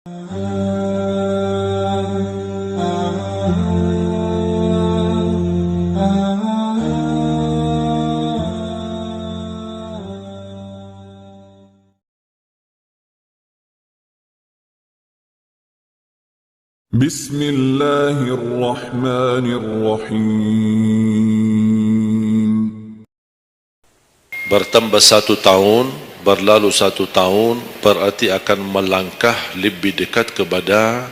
Bismillahirrahmanirrahim. Bertambah 1 tahun, berlalu 1 tahun, berarti akan melangkah lebih dekat kepada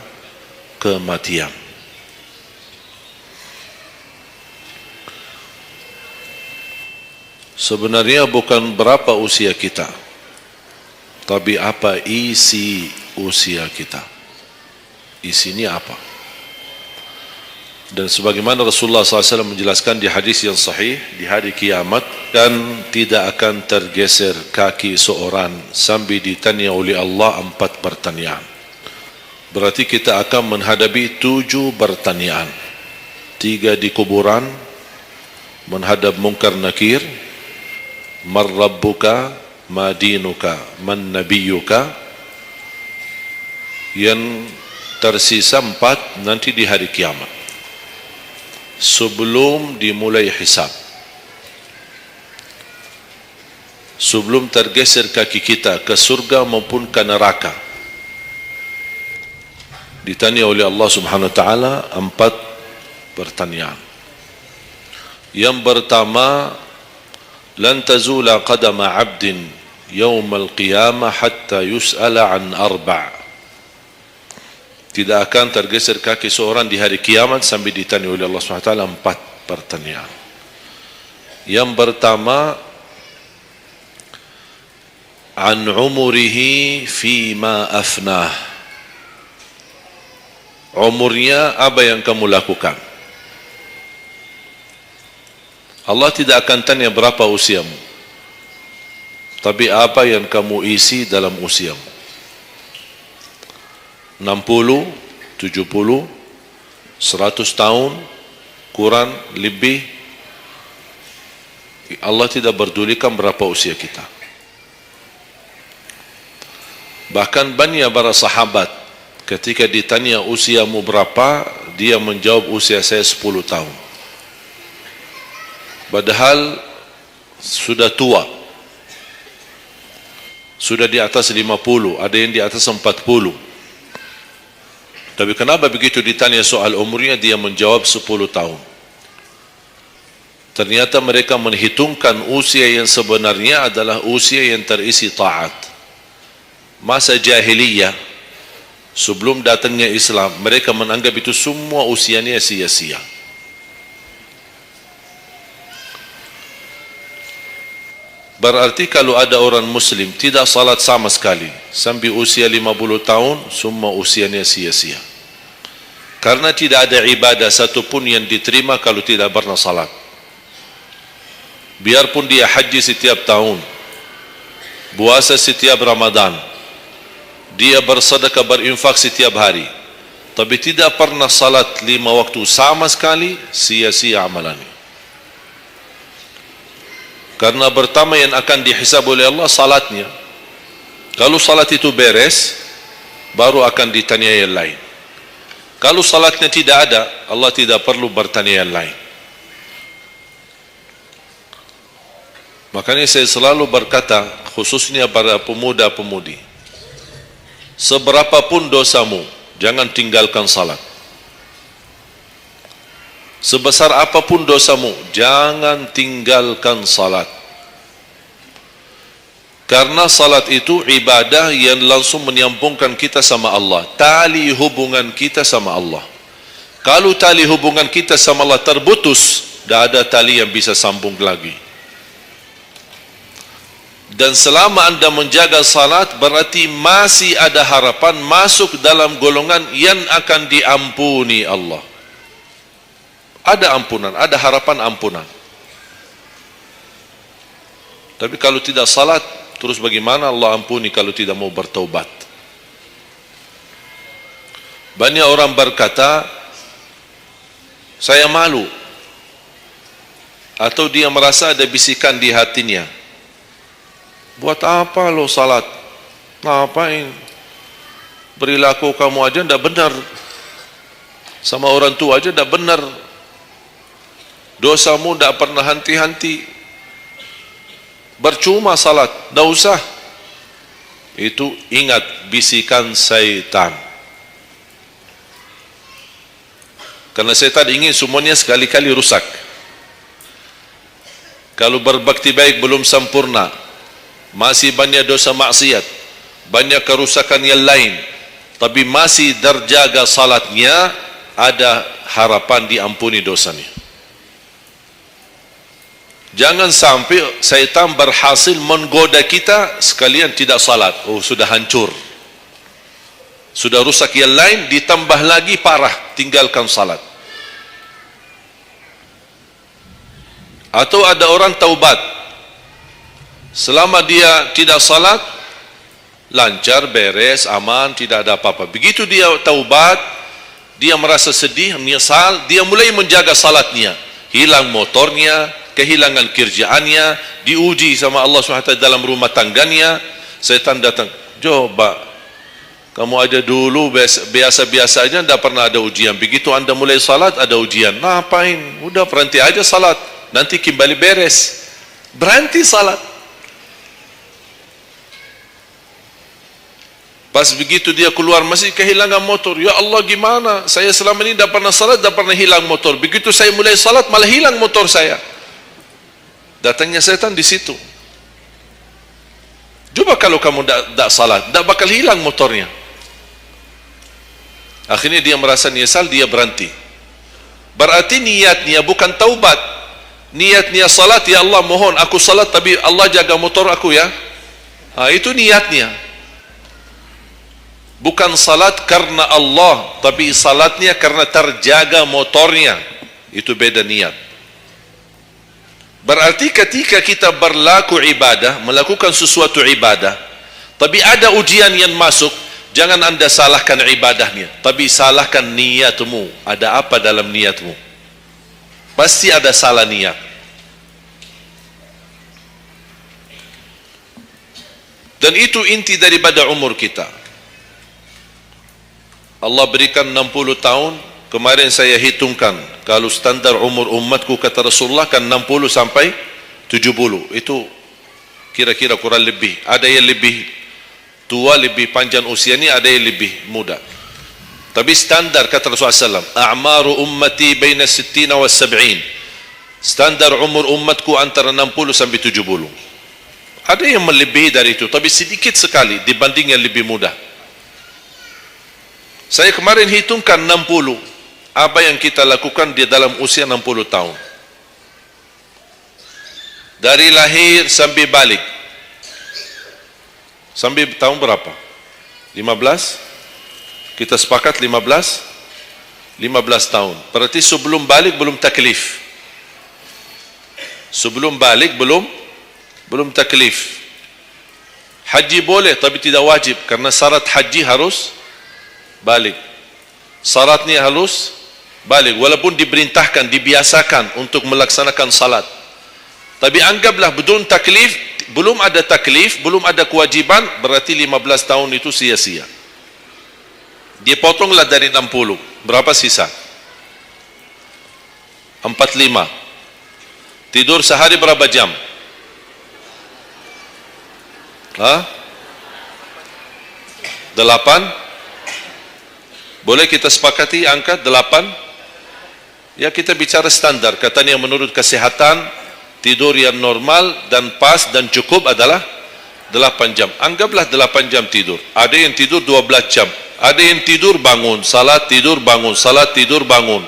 kematian. Sebenarnya bukan berapa usia kita, tapi apa isi usia kita. Isinya apa? Dan sebagaimana Rasulullah SAW menjelaskan di hadis yang sahih, di hari kiamat dan tidak akan tergeser kaki seorang sambil ditanya oleh Allah 4 pertanyaan. Berarti kita akan menghadapi 7 pertanyaan. 3 di kuburan, menghadap munkar nakir, man rabbuka, ma dinuka, man nabiyuka. Yang tersisa 4 nanti di hari kiamat, sebelum dimulai hisab, sebelum tergeser kaki kita ke surga maupun ke neraka, ditanya oleh Allah Subhanahu wa taala 4 pertanyaan. Yang pertama, lan tazula qadama 'abdin yaumal qiyamah hatta yus'ala an 4. Tidak akan tergeser kaki seorang di hari kiamat sambil ditanya oleh Allah SWT 4 pertanyaan. Yang pertama, an umurihi fima afnah. Umurnya apa yang kamu lakukan. Allah tidak akan tanya berapa usiamu, tapi apa yang kamu isi dalam usiamu. 60, 70, 100 tahun, kurang, lebih, Allah tidak berdulikan berapa usia kita. Bahkan banyak para sahabat ketika ditanya usiamu berapa, dia menjawab usia saya 10 tahun. Padahal sudah tua, sudah di atas 50, ada yang di atas 40. Tapi kenapa begitu ditanya soal umurnya dia menjawab 10 tahun? Ternyata mereka menghitungkan usia yang sebenarnya adalah usia yang terisi taat. Masa jahiliyah, sebelum datangnya Islam, mereka menganggap itu semua usianya sia-sia. Berarti kalau ada orang muslim tidak salat sama sekali sampai usia 50 tahun, semua usianya sia-sia. Karena tidak ada ibadah satupun yang diterima kalau tidak pernah salat. Biarpun dia haji setiap tahun, puasa setiap Ramadan, dia bersedekah berinfak setiap hari, tapi tidak pernah salat 5 waktu sama sekali, sia-sia amalannya. Karena pertama yang akan dihisab oleh Allah salatnya. Kalau salat itu beres, baru akan ditanya yang lain. Kalau salatnya tidak ada, Allah tidak perlu bertanya yang lain. Makanya saya selalu berkata, khususnya para pemuda-pemudi, seberapapun dosamu, jangan tinggalkan salat. Sebesar apapun dosamu, jangan tinggalkan salat. Karena salat itu ibadah yang langsung menyambungkan kita sama Allah, tali hubungan kita sama Allah. Kalau tali hubungan kita sama Allah terputus, tidak ada tali yang bisa sambung lagi. Dan selama anda menjaga salat, berarti masih ada harapan masuk dalam golongan yang akan diampuni Allah. Ada ampunan, ada harapan ampunan. Tapi kalau tidak salat, terus bagaimana Allah ampuni kalau tidak mau bertaubat? Banyak orang berkata, saya malu. Atau dia merasa ada bisikan di hatinya, buat apa lo salat? Ngapain? Perilaku kamu aja tidak benar, sama orang tua aja tidak benar, dosamu tidak pernah henti-henti, percuma salat, tidak usah. Itu ingat bisikan syaitan. Karena syaitan ingin semuanya sekali-kali rusak. Kalau berbakti baik belum sempurna, masih banyak dosa maksiat, banyak kerusakan yang lain, tapi masih terjaga salatnya, ada harapan diampuni dosanya. Jangan sampai syaitan berhasil menggoda kita sekalian tidak salat. Oh, sudah hancur, sudah rusak yang lain, ditambah lagi parah, tinggalkan salat. Atau ada orang taubat, selama dia tidak salat, lancar, beres, aman, tidak ada apa-apa. Begitu dia taubat, dia merasa sedih, menyesal, dia mulai menjaga salatnya, hilang motornya, kehilangan kerjaannya, diuji sama Allah SWT dalam rumah tangganya. Setan datang, coba kamu aja dulu biasa-biasa aja, tidak pernah ada ujian. Begitu anda mulai salat, ada ujian. Ngapain? Udah berhenti aja salat, nanti kembali beres. Berhenti salat. Pas begitu dia keluar masih kehilangan motor. Ya Allah, gimana? Saya selama ini tidak pernah salat, tidak pernah hilang motor. Begitu saya mulai salat, malah hilang motor saya. Datangnya setan di situ. Coba kalau kamu tidak salat, tidak bakal hilang motornya. Akhirnya dia merasa nyesal, dia berhenti. Berarti niatnya bukan taubat. Niatnya salat, ya Allah mohon aku salat tapi Allah jaga motor aku ya. Itu niatnya. Bukan salat karena Allah, tapi salatnya karena terjaga motornya. Itu beda niat. Berarti ketika kita berlaku ibadah, melakukan sesuatu ibadah, tapi ada ujian yang masuk, jangan anda salahkan ibadahnya, tapi salahkan niatmu. Ada apa dalam niatmu? Pasti ada salah niat. Dan itu inti daripada umur kita. Allah berikan 60 tahun. Kemarin saya hitungkan, kalau standar umur umatku kata Rasulullah kan 60 sampai 70. Itu kira-kira kurang lebih. Ada yang lebih tua, lebih panjang usianya, ada yang lebih muda. Tapi standar kata Rasulullah SAW, a'maru ummati baina 60 wa 70. Standar umur umatku antara 60 sampai 70. Ada yang melebihi dari itu, tapi sedikit sekali dibanding yang lebih muda. Saya kemarin hitungkan 60. Apa yang kita lakukan di dalam usia 60 tahun. Dari lahir sampai balik. Sampai tahun berapa? 15? Kita sepakat 15? 15 tahun. Berarti sebelum balik belum taklif. Sebelum balik belum taklif. Haji boleh tapi tidak wajib, karena syarat haji harus balik. Syaratnya harus balik, walaupun diperintahkan, dibiasakan untuk melaksanakan salat. Tapi anggaplah bedun taklif, belum ada taklif, belum ada kewajiban, berarti 15 tahun itu sia-sia. Dipotonglah dari 60, berapa sisa? 45. Tidur sehari berapa jam? Hah? 8? Boleh kita sepakati angka 8? Ya, kita bicara standar. Katanya menurut kesehatan, tidur yang normal dan pas dan cukup adalah 8 jam. Anggaplah 8 jam tidur. Ada yang tidur 12 jam. Ada yang tidur bangun, salat tidur bangun, salat tidur bangun.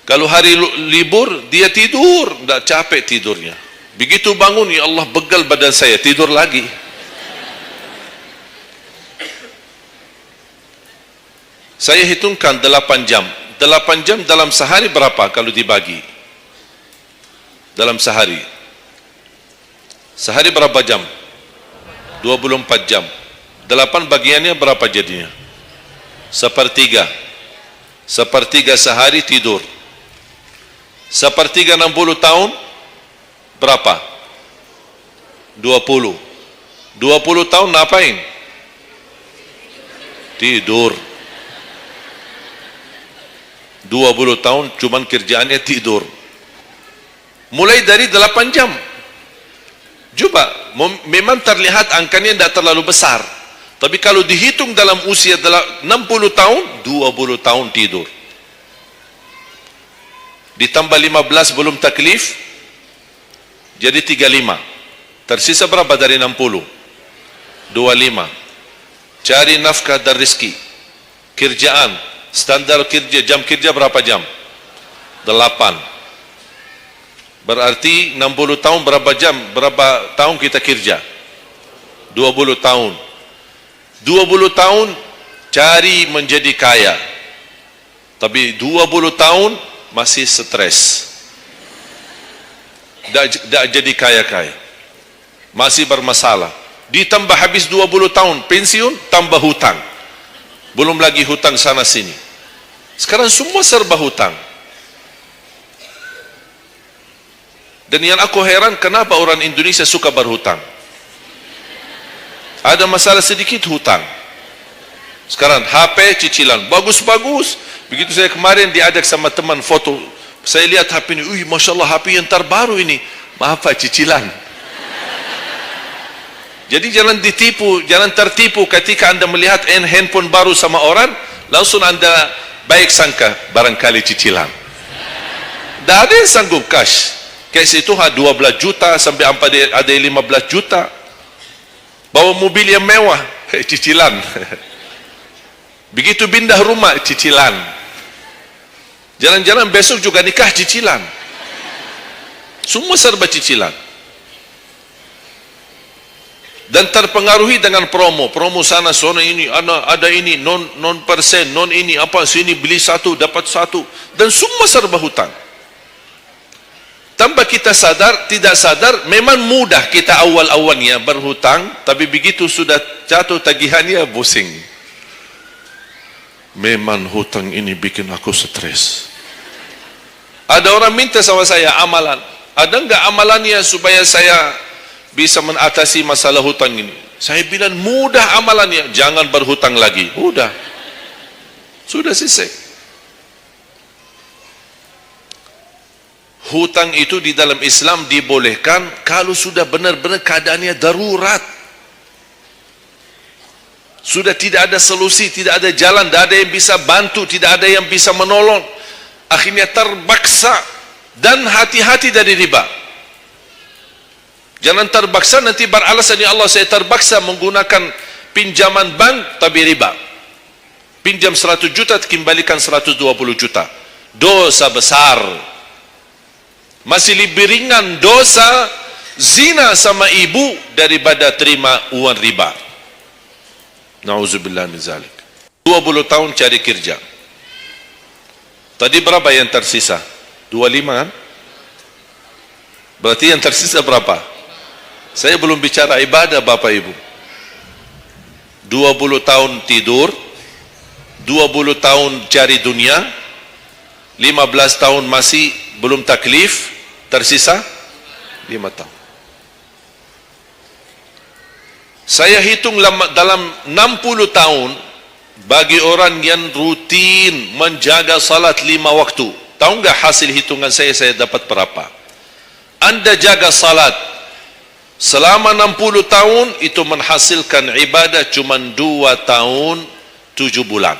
Kalau hari libur, dia tidur, tidak capek tidurnya. Begitu bangun, ya Allah begal badan saya, tidur lagi. Saya hitungkan 8 jam. 8 jam dalam sehari berapa kalau dibagi? Dalam sehari. Sehari berapa jam? 24 jam. 8 bagiannya berapa jadinya? Sepertiga. Sepertiga sehari tidur. Sepertiga 60 tahun berapa? 20. 20 tahun ngapain? Tidur. 20 tahun cuman kerjaannya tidur. Mulai dari 8 jam. Coba, memang terlihat angkanya tidak terlalu besar. Tapi kalau dihitung dalam usia 60 tahun, 20 tahun tidur. Ditambah 15 belum taklif, jadi 35. Tersisa berapa dari 60? 25. Cari nafkah dan rezeki. Kerjaan, standar kerja, jam kerja berapa jam? 8. Berarti 60 tahun berapa jam? Berapa tahun kita kerja? 20 tahun. 20 tahun cari menjadi kaya. Tapi 20 tahun masih stres. Tak jadi kaya-kaya. Masih bermasalah. Ditambah habis 20 tahun pensiun, tambah hutang. Belum lagi hutang sana sini. Sekarang semua serba hutang. Dan yang aku heran, kenapa orang Indonesia suka berhutang? Ada masalah sedikit hutang. Sekarang HP cicilan bagus-bagus. Begitu saya kemarin diajak sama teman foto, saya lihat HP ini, Masya Allah HP yang terbaru ini. Maaf Pak, cicilan. Jadi jangan ditipu, jangan tertipu ketika anda melihat handphone baru sama orang, langsung anda baik sangka barangkali cicilan. Tak ada yang sanggup cash. Cash itu 12 juta sampai ada 15 juta. Bawa mobil yang mewah, cicilan. Begitu pindah rumah, cicilan. Jalan-jalan besok juga nikah, cicilan. Semua serba cicilan. Dan terpengaruhi dengan promo sana sana ini, ada ini non persen, non ini apa, sini beli satu dapat satu, dan semua serba hutang. Tanpa kita sadar, tidak sadar, memang mudah kita awal-awalnya berhutang, tapi begitu sudah jatuh tagihannya, pusing. Memang hutang ini bikin aku stres. Ada orang minta sama saya amalan. Ada enggak amalannya supaya saya bisa mengatasi masalah hutang ini? Saya bilang mudah amalannya, jangan berhutang lagi. Mudah. Sudah selesai. Hutang itu di dalam Islam dibolehkan kalau sudah benar-benar keadaannya darurat. Sudah tidak ada solusi, tidak ada jalan, tidak ada yang bisa bantu, tidak ada yang bisa menolong. Akhirnya terpaksa, dan hati-hati dari riba. Jangan terpaksa nanti beralasan, ya Allah saya terpaksa menggunakan pinjaman bank tapi riba. Pinjam 100 juta kembalikan 120 juta. Dosa besar. Masih lebih ringan dosa zina sama ibu daripada terima uang riba. Nauzubillah min zalik. 20 tahun cari kerja. Tadi berapa yang tersisa? 25 kan? Berarti yang tersisa berapa? Saya belum bicara ibadah Bapak Ibu. 20 tahun tidur, 20 tahun cari dunia, 15 tahun masih belum taklif, tersisa 5 tahun. Saya hitung dalam 60 tahun bagi orang yang rutin menjaga salat 5 waktu. Tahu enggak hasil hitungan saya dapat berapa? Anda jaga salat selama 60 tahun itu menghasilkan ibadah cuma 2 tahun 7 bulan.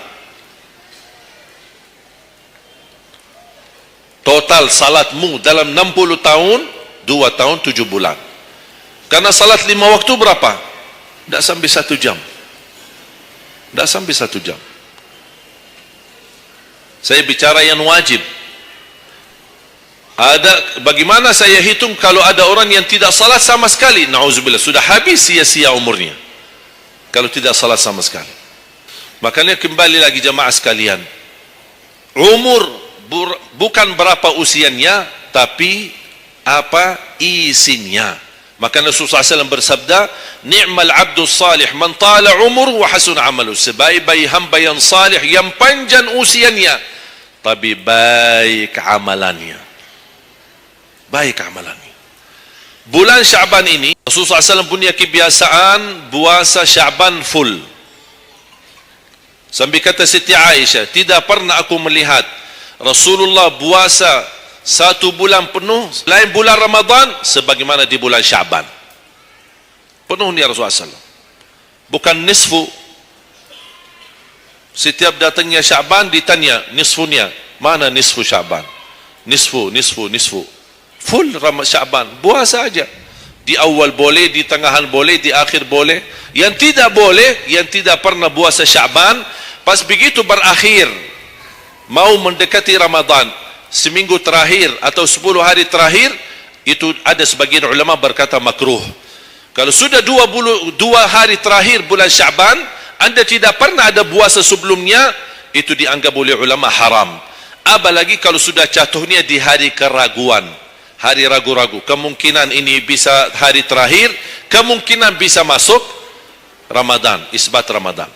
Total salatmu dalam 60 tahun 2 tahun 7 bulan. Karena salat 5 waktu berapa? Tidak sampai 1 jam. Tidak sampai 1 jam. Saya bicara yang wajib. Ada, bagaimana saya hitung kalau ada orang yang tidak salat sama sekali? Na'udzubillah, sudah habis sia-sia umurnya kalau tidak salat sama sekali. Makanya kembali lagi jemaah sekalian, umur bukan berapa usianya, tapi apa isinya. Maka Rasulullah SAW bersabda, ni'mal abdus salih man tala umur wa hasun amalu. Sebaik-baik hamba yang salih, yang panjang usianya, tapi baik amalannya. Baik amalannya. Bulan Syaban ini, Rasulullah SAW punya kebiasaan puasa Syaban full. Sambil kata Siti Aisyah, tidak pernah aku melihat Rasulullah puasa 1 bulan penuh selain bulan Ramadan sebagaimana di bulan Syaban. Penuh ni Rasulullah SAW. Bukan nisfu. Setiap datangnya Syaban ditanya nisfunya. Mana nisfu Syaban? Nisfu. Full Syaban. Puasa saja. Di awal boleh, di tengahan boleh, di akhir boleh. Yang tidak boleh, yang tidak pernah puasa Syaban, pas begitu berakhir, mau mendekati Ramadan, seminggu terakhir atau 10 hari terakhir, itu ada sebagian ulama berkata makruh. Kalau sudah 2 hari terakhir bulan Syaban, anda tidak pernah ada puasa sebelumnya, itu dianggap oleh ulama haram. Apalagi kalau sudah jatuhnya di hari keraguan, hari ragu-ragu, kemungkinan ini bisa hari terakhir, kemungkinan bisa masuk Ramadan, isbat Ramadan.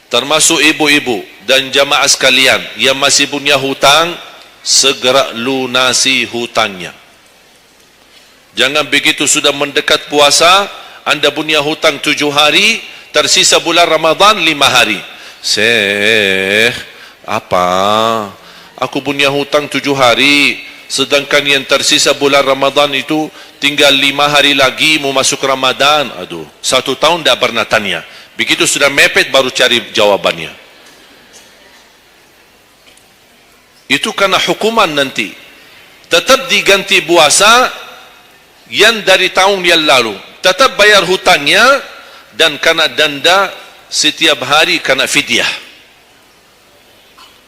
Termasuk ibu-ibu dan jamaah sekalian yang masih punya hutang, segera lunasi hutangnya. Jangan begitu sudah mendekat puasa, anda punya hutang 7 hari, tersisa bulan Ramadan 5 hari. Syekh, apa? Aku punya hutang 7 hari, sedangkan yang tersisa bulan Ramadan itu tinggal 5 hari lagi mau masuk Ramadan. Aduh, 1 tahun dah pernah tanya. Begitu sudah mepet baru cari jawabannya. Itu karena hukuman nanti. Tetap diganti puasa yang dari tahun yang lalu. Tetap bayar hutangnya dan kena denda setiap hari kena fidyah.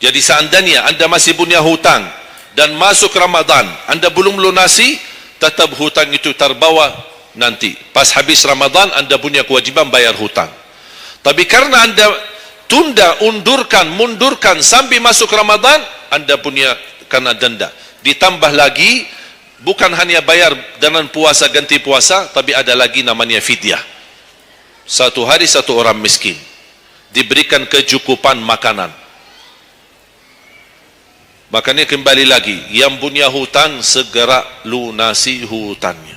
Jadi seandainya anda masih punya hutang dan masuk Ramadan, anda belum lunasi, tetap hutang itu terbawa nanti. Pas habis Ramadan, anda punya kewajiban bayar hutang. Tapi karena anda tunda, mundurkan sampai masuk Ramadan, anda punya kena denda. Ditambah lagi, bukan hanya bayar dengan puasa ganti puasa, tapi ada lagi namanya fidyah. 1 hari 1 orang miskin, diberikan kecukupan makanan. Makanya kembali lagi, yang punya hutang segera lunasi hutangnya.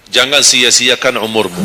Jangan sia-siakan umurmu.